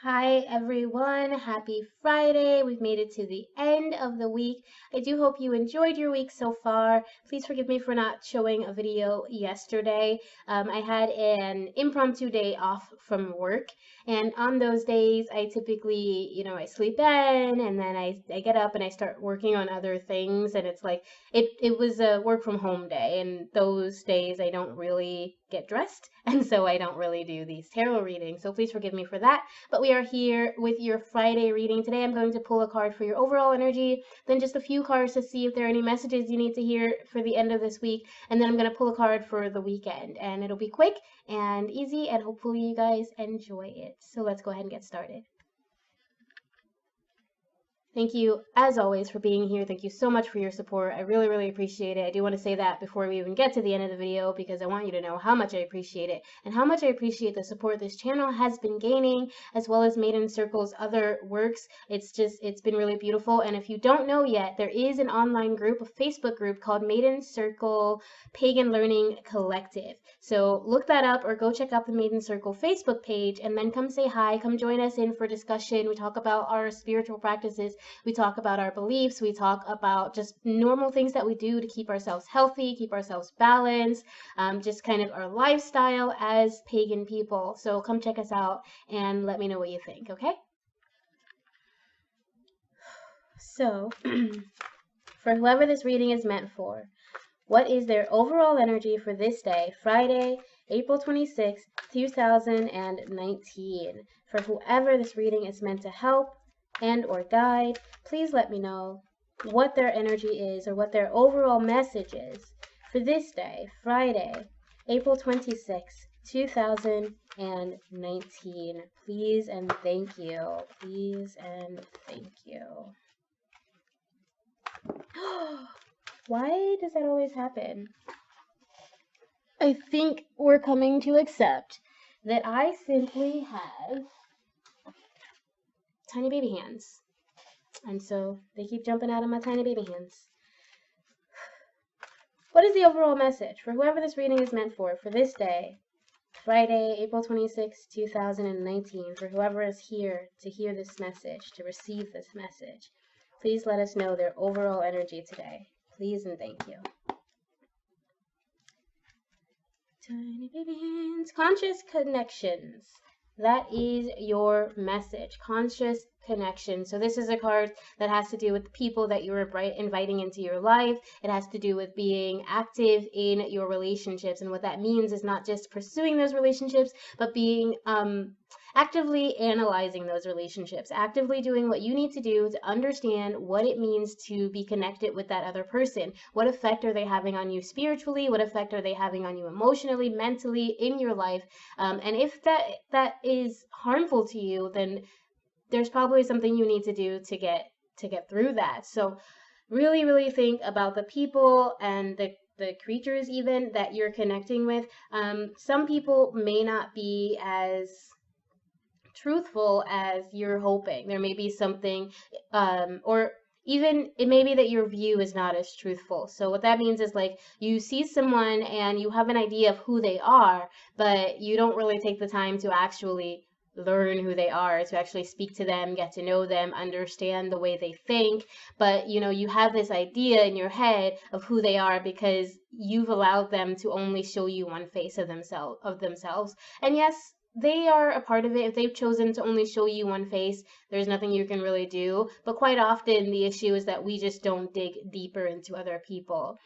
Hi everyone, happy Friday. We've made it to the end of the week. I do hope you enjoyed your week so far. Please forgive me for not showing a video yesterday. I had an impromptu day off from work, and on those days I typically, I sleep in and then I get up and I start working on other things, and it's like it was a work from home day, and those days I don't really get dressed, and so I don't really do these tarot readings. So please forgive me for that. But we are here with your Friday reading. Today I'm going to pull a card for your overall energy, then just a few cards to see if there are any messages you need to hear for the end of this week, and then I'm going to pull a card for the weekend. And it'll be quick and easy, and hopefully you guys enjoy it. So let's go ahead and get started. Thank you, as always, for being here. Thank you so much for your support. I really, really appreciate it. I do want to say that before we even get to the end of the video, because I want you to know how much I appreciate it and how much I appreciate the support this channel has been gaining, as well as Maiden Circle's other works. It's been really beautiful. And if you don't know yet, there is an online group, a Facebook group called Maiden Circle Pagan Learning Collective. So look that up or go check out the Maiden Circle Facebook page and then come say hi, come join us in for discussion. We talk about our spiritual practices. We talk about our beliefs. We talk about just normal things that we do to keep ourselves healthy, keep ourselves balanced, just kind of our lifestyle as pagan people. So come check us out and let me know what you think, okay? So, for whoever this reading is meant for, what is their overall energy for this day, Friday, April 26, 2019? For whoever this reading is meant to help and or guide, please let me know what their energy is or what their overall message is for this day, Friday, April 26, 2019. Please and thank you. Please and thank you. Why does that always happen? I think we're coming to accept that I simply have tiny baby hands. And so they keep jumping out of my tiny baby hands. What is the overall message for whoever this reading is meant for this day, Friday, April 26, 2019, for whoever is here to hear this message, to receive this message? Please let us know their overall energy today. Please and thank you. Tiny baby hands. Conscious connections. That is your message. Conscious connection. So this is a card that has to do with the people that you're inviting into your life. It has to do with being active in your relationships. And what that means is not just pursuing those relationships, but being actively analyzing those relationships, actively doing what you need to do to understand what it means to be connected with that other person. What effect are they having on you spiritually? What effect are they having on you emotionally, mentally, in your life? And if that is harmful to you, then there's probably something you need to do to get through that. So really, really think about the people and the creatures even that you're connecting with. Some people may not be as truthful as you're hoping. There may be something, or even it may be that your view is not as truthful. So what that means is, like, you see someone and you have an idea of who they are, but you don't really take the time to actually learn who they are, to actually speak to them, get to know them, understand the way they think. But you have this idea in your head of who they are because you've allowed them to only show you one face of themselves. And yes, they are a part of it. If they've chosen to only show you one face, there's nothing you can really do. But quite often the issue is that we just don't dig deeper into other people.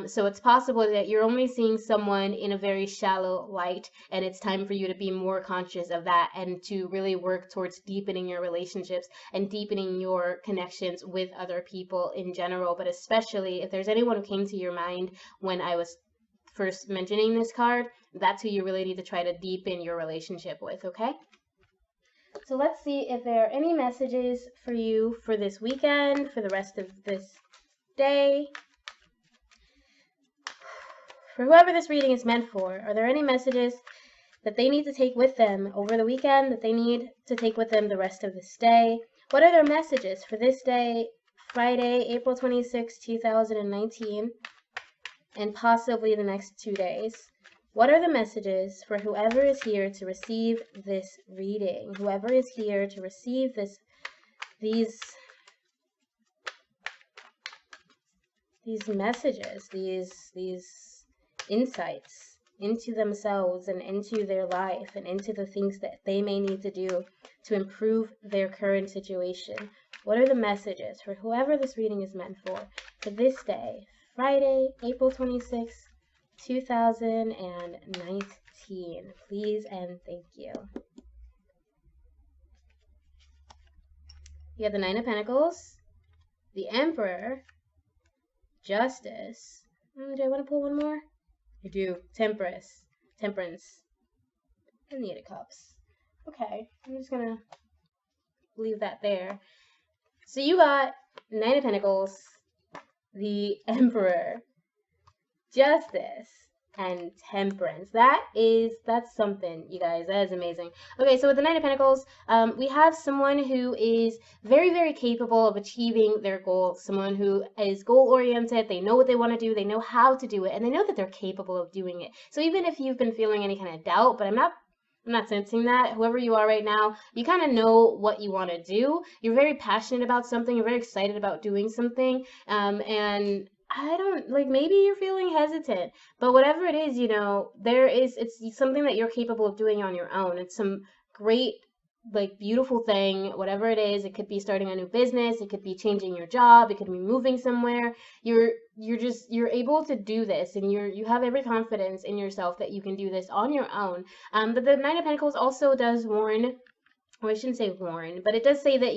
So it's possible that you're only seeing someone in a very shallow light, and it's time for you to be more conscious of that and to really work towards deepening your relationships and deepening your connections with other people in general. But especially if there's anyone who came to your mind when I was first mentioning this card, that's who you really need to try to deepen your relationship with, okay? So let's see if there are any messages for you for this weekend, for the rest of this day. For whoever this reading is meant for, are there any messages that they need to take with them over the weekend, that they need to take with them the rest of this day? What are their messages for this day, Friday, April 26, 2019? And possibly the next 2 days. What are the messages for whoever is here to receive this reading? Whoever is here to receive these messages, these insights into themselves and into their life and into the things that they may need to do to improve their current situation. What are the messages for whoever this reading is meant for this day, Friday, April 26th, 2019? Please and thank you. You have the Nine of Pentacles, the Emperor, Justice. Do I want to pull one more? I do. Temperance, and the Eight of Cups. Okay, I'm just gonna leave that there. So you got Nine of Pentacles, the Emperor, Justice, and Temperance. That's something, you guys. That is amazing. Okay, so with the Nine of Pentacles, we have someone who is very, very capable of achieving their goals. Someone who is goal-oriented. They know what they want to do. They know how to do it, and they know that they're capable of doing it. So even if you've been feeling any kind of doubt, but I'm not sensing that. Whoever you are right now, you kind of know what you want to do. You're very passionate about something. You're very excited about doing something. And I don't, like, maybe you're feeling hesitant, but whatever it is, it's something that you're capable of doing on your own. It's some great, like, beautiful thing, whatever it is. It could be starting a new business. It could be changing your job. It could be moving somewhere. You're able to do this, and you have every confidence in yourself that you can do this on your own. But the Nine of Pentacles also does warn, or I shouldn't say warn, but it does say that,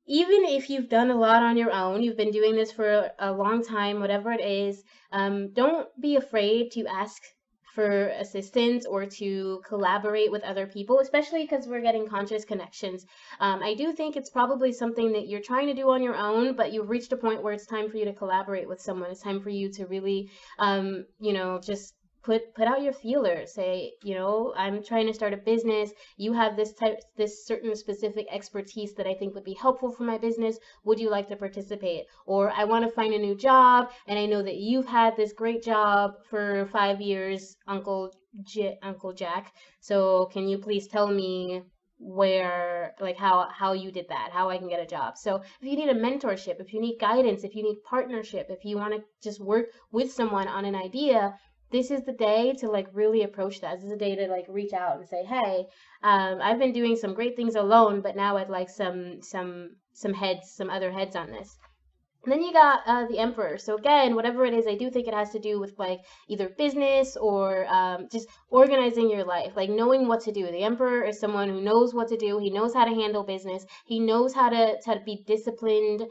even if you've done a lot on your own, you've been doing this for a long time, whatever it is, don't be afraid to ask for assistance or to collaborate with other people, especially because we're getting conscious connections. I do think it's probably something that you're trying to do on your own, but you've reached a point where it's time for you to collaborate with someone. It's time for you to really, just put out your feelers. Say, I'm trying to start a business. You have this certain specific expertise that I think would be helpful for my business. Would you like to participate? Or I want to find a new job, and I know that you've had this great job for 5 years, Uncle Jack. So can you please tell me where, like, how you did that, how I can get a job? So if you need a mentorship, if you need guidance, if you need partnership, if you want to just work with someone on an idea, this is the day to, like, really approach that. This is the day to, like, reach out and say, hey, I've been doing some great things alone, but now I'd like some other heads on this. And then you got the Emperor. So again, whatever it is, I do think it has to do with, like, either business or just organizing your life, like knowing what to do. The Emperor is someone who knows what to do. He knows how to handle business. He knows how to be disciplined.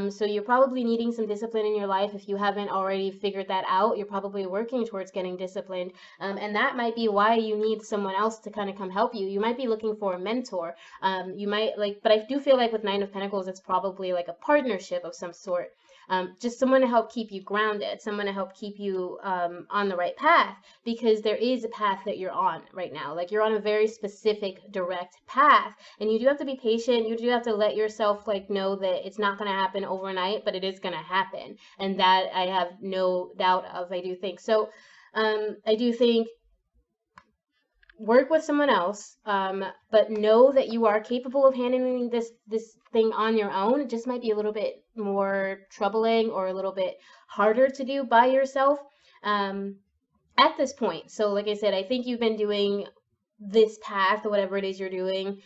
So you're probably needing some discipline in your life. If you haven't already figured that out, you're probably working towards getting disciplined. And that might be why you need someone else to kind of come help you. You might be looking for a mentor. You might, but I do feel like with Nine of Pentacles, it's probably like a partnership of some sort. Just someone to help keep you grounded, someone to help keep you on the right path, because there is a path that you're on right now. Like, you're on a very specific, direct path, and you do have to be patient. You do have to let yourself, like, know that it's not going to happen overnight, but it is going to happen, and that I have no doubt of. I do think so. I do think work with someone else, but know that you are capable of handling this thing on your own. It just might be a little bit more troubling or a little bit harder to do by yourself at this point. So like I said, I think you've been doing this path or whatever it is you're doing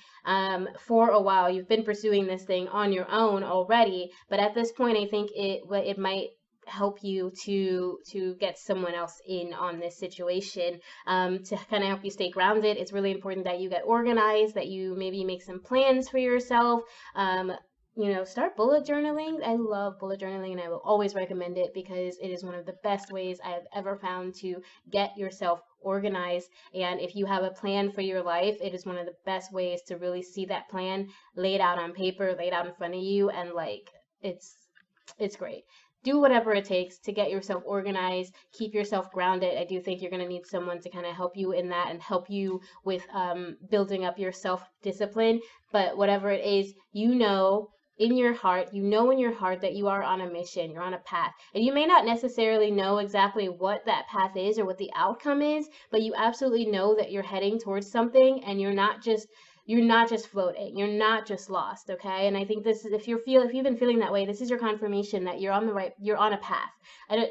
for a while. You've been pursuing this thing on your own already, but at this point I think it might help you to get someone else in on this situation to kind of help you stay grounded. It's really important that you get organized, that you maybe make some plans for yourself. Start bullet journaling. I love bullet journaling, and I will always recommend it because it is one of the best ways I have ever found to get yourself organized. And if you have a plan for your life, it is one of the best ways to really see that plan laid out on paper, laid out in front of you, and like it's great. Do whatever it takes to get yourself organized, keep yourself grounded. I do think you're going to need someone to kind of help you in that and help you with building up your self-discipline. But whatever it is, in your heart, you know in your heart that you are on a mission, you're on a path. And you may not necessarily know exactly what that path is or what the outcome is, but you absolutely know that you're heading towards something, and you're not just floating. You're not just lost, okay? And I think this is, if you've been feeling that way, this is your confirmation that you're on a path. I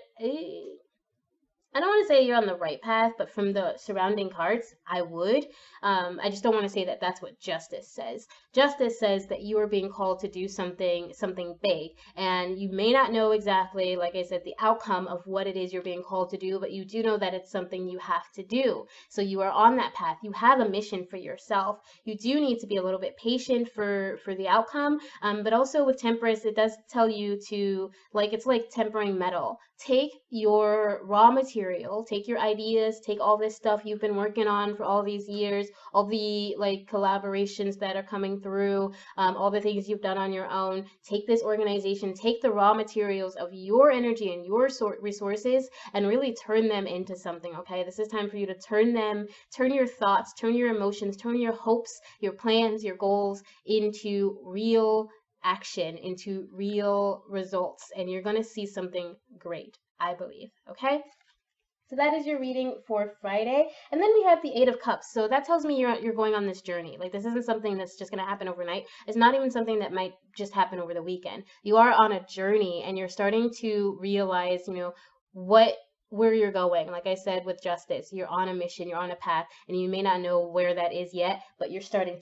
don't want to say you're on the right path, but from the surrounding cards, I would. I just don't want to say that that's what justice says. Justice says that you are being called to do something big, and you may not know exactly, like I said, the outcome of what it is you're being called to do, but you do know that it's something you have to do. So you are on that path. You have a mission for yourself. You do need to be a little bit patient for the outcome, but also with Temperance, it does tell you to, like, it's like tempering metal. Take your raw material, take your ideas, take all this stuff you've been working on for all these years, all the like collaborations that are coming through, all the things you've done on your own. Take this organization, take the raw materials of your energy and your resources, and really turn them into something, okay? This is time for you to turn your thoughts, turn your emotions, turn your hopes, your plans, your goals into real action, into real results, and you're going to see something great, I believe. Okay, so that is your reading for Friday. And then we have the Eight of Cups. So that tells me you're going on this journey. Like, this isn't something that's just going to happen overnight. It's not even something that might just happen over the weekend. You are on a journey, and you're starting to realize, where you're going. Like I said, with justice, you're on a mission, you're on a path, and you may not know where that is yet, but you're starting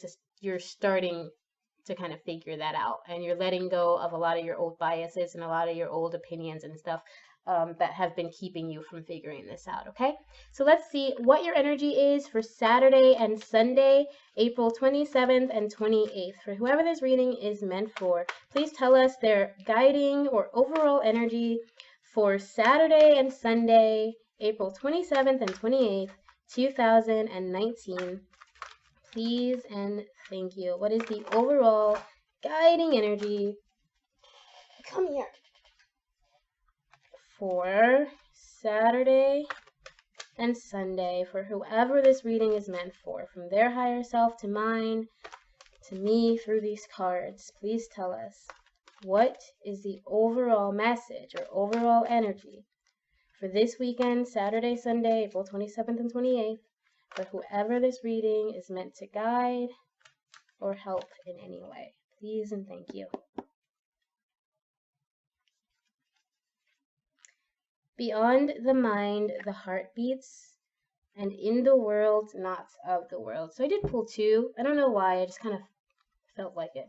to kind of figure that out, and you're letting go of a lot of your old biases and a lot of your old opinions and stuff that have been keeping you from figuring this out. Okay, so let's see what your energy is for Saturday and Sunday, April 27th and 28th. For whoever this reading is meant for, please tell us their guiding or overall energy for Saturday and Sunday, April 27th and 28th, 2019. Please and thank you. What is the overall guiding energy? Come here. For Saturday and Sunday, for whoever this reading is meant for, from their higher self to mine, to me through these cards, please tell us, what is the overall message or overall energy for this weekend, Saturday, Sunday, April 27th and 28th, for whoever this reading is meant to guide or help in any way. Please and thank you. Beyond the mind, the heart beats, and in the world, not of the world. So I did pull two. I don't know why. I just kind of felt like it.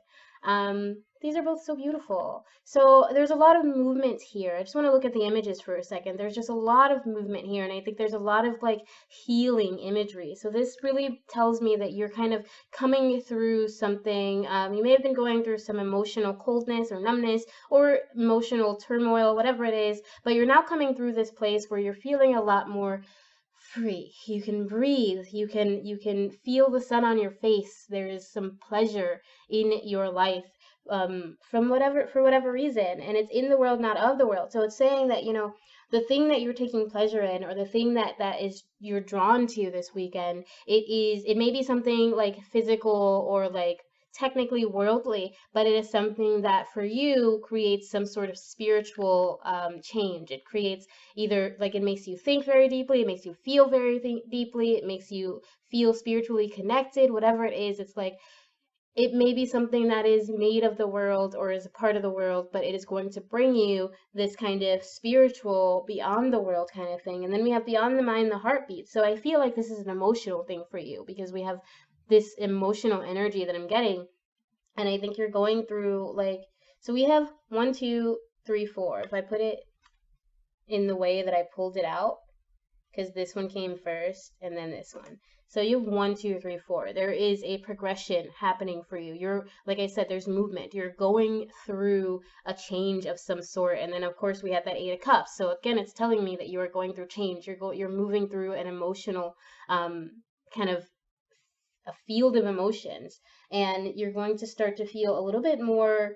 These are both so beautiful. So there's a lot of movement here. I just want to look at the images for a second. There's just a lot of movement here, and I think there's a lot of like healing imagery. So this really tells me that you're kind of coming through something. You may have been going through some emotional coldness or numbness or emotional turmoil, whatever it is, but you're now coming through this place where you're feeling a lot more free. You can breathe. You can feel the sun on your face. There is some pleasure in your life, for whatever reason, and it's in the world, not of the world. So it's saying that the thing that you're taking pleasure in, or the thing that is you're drawn to this weekend, it may be something like physical or like technically worldly, but it is something that for you creates some sort of spiritual change. It creates either like it makes you think very deeply, it makes you feel very deeply, it makes you feel spiritually connected, whatever it is. It's like it may be something that is made of the world or is a part of the world, but it is going to bring you this kind of spiritual, beyond the world kind of thing. And then we have beyond the mind, the heartbeat. So I feel like this is an emotional thing for you, because we have this emotional energy that I'm getting. And I think you're going through so we have 1, 2, 3, 4. If I put it in the way that I pulled it out, because this one came first and then this one. So you have 1, 2, 3, 4. There is a progression happening for you. You're, like I said, there's movement. You're going through a change of some sort. And then of course we have that 8 of Cups. So again, it's telling me that you are going through change. You're moving through an emotional kind of a field of emotions, and you're going to start to feel a little bit more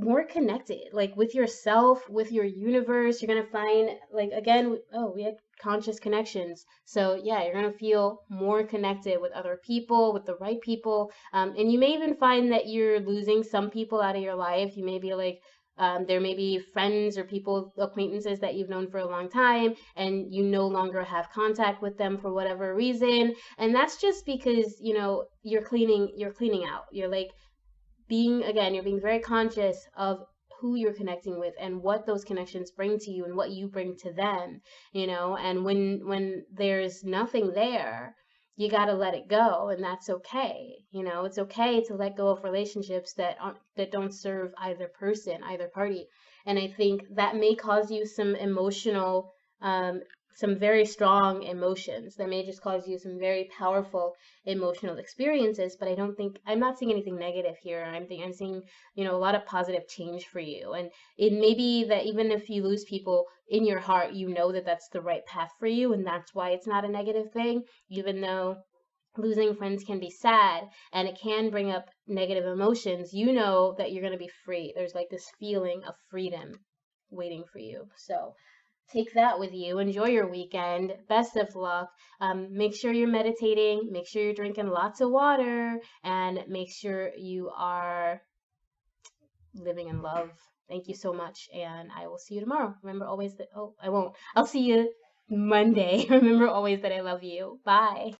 more connected, like with yourself, with your universe. You're gonna find, like, again, oh, we had conscious connections. So yeah, you're gonna feel more connected with other people, with the right people. And you may even find that you're losing some people out of your life. You may be like, there may be friends or people, acquaintances that you've known for a long time, and you no longer have contact with them for whatever reason. And that's just because, you're cleaning out. You're like, you're being very conscious of who you're connecting with and what those connections bring to you and what you bring to them. And when there's nothing there, you got to let it go, and that's okay. It's okay to let go of relationships that don't serve either person, either party. And I think that may cause you some emotional, some very strong emotions. That may just cause you some very powerful emotional experiences. But I'm not seeing anything negative here. I'm seeing, a lot of positive change for you. And it may be that even if you lose people, in your heart, you know that that's the right path for you, and that's why it's not a negative thing. Even though losing friends can be sad and it can bring up negative emotions, you know that you're going to be free. There's like this feeling of freedom waiting for you. So take that with you. Enjoy your weekend. Best of luck. Make sure you're meditating. Make sure you're drinking lots of water, and make sure you are living in love. Thank you so much, and I will see you tomorrow. Remember always that, oh, I won't. I'll see you Monday. Remember always that I love you. Bye.